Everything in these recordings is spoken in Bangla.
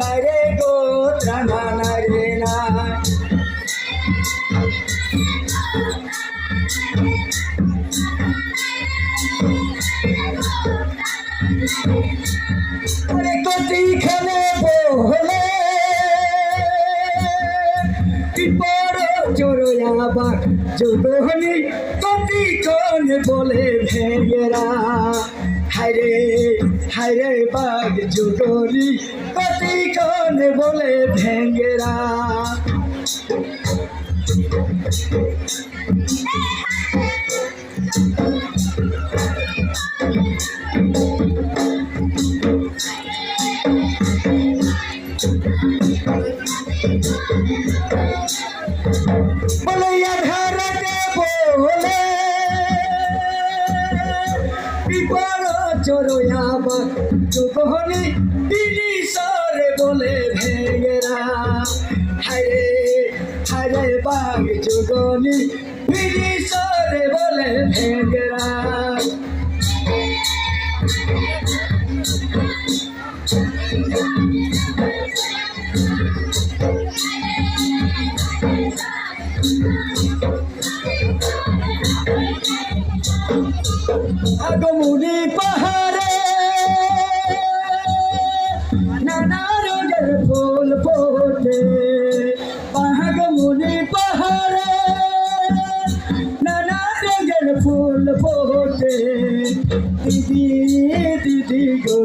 নাই রে গো ত্রাণা নাই রে নাই আরে কতিখানে বলে বিপর চোরয়াবার যোগনি কতিক্ষণ বলে ভেঙেরা হায়রে বাঘ যোগনি কতিক্ষণ বলে ভেঙেরা বলে আধারতে বলে বিপর চোরয়াবার যোগনি তিনি সরে বলে ভেঙেরা হায়রে বাঘ যোগনি তিনি সরে বলে ভেঙেরা আগমুনি পাহাড়ে নানা রঙের ফুল ফোটে আগমুনি পাহাড়ে নানা রঙের ফুল ফোটে দিদি গো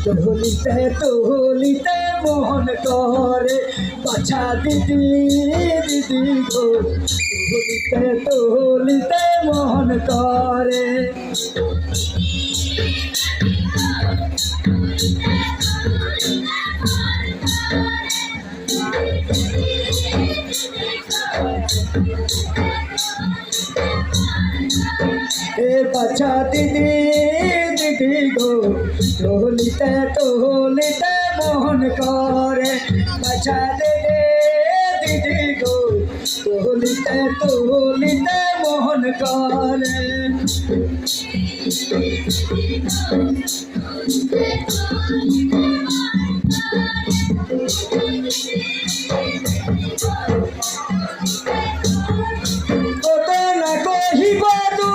তোলিতে মোহন করে বাছা দিদি গো তোলিতে মোহন করে এ বাছা দিদি গো তোলিতে মোহন করে বাছা দিদি গো তোলিতে মোহন করে কত না কহিব তু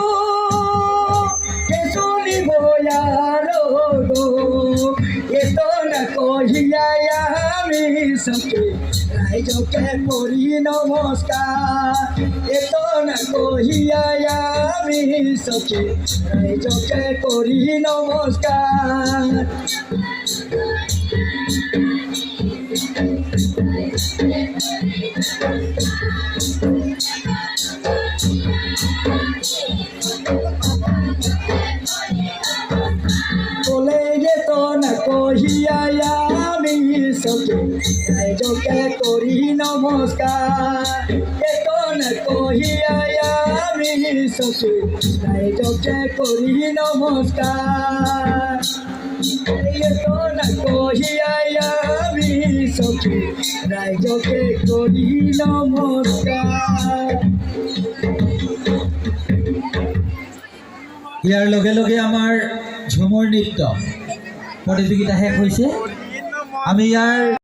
কে শুনিব আরো গো এত না কহিয়া আমি সখী রাইজকে করি নমস্কার এত না কহিয়া আমি সখী রাইজকে করি নমস্কার বলে যেত না কহিয়া আমি সখী রাইজকে করি নমস্কার এত না কহিয়া আমি সখী রাইজকে করি নমস্কার এত না কহিয়া আমি সখী রাইজকে করি নমস্কার। ইয়াৰ লগে লগে আমাৰ ঝুমুৰ নৃত্য প্ৰতিযোগিতা শেষ হৈছে। আমি ইয়াৰ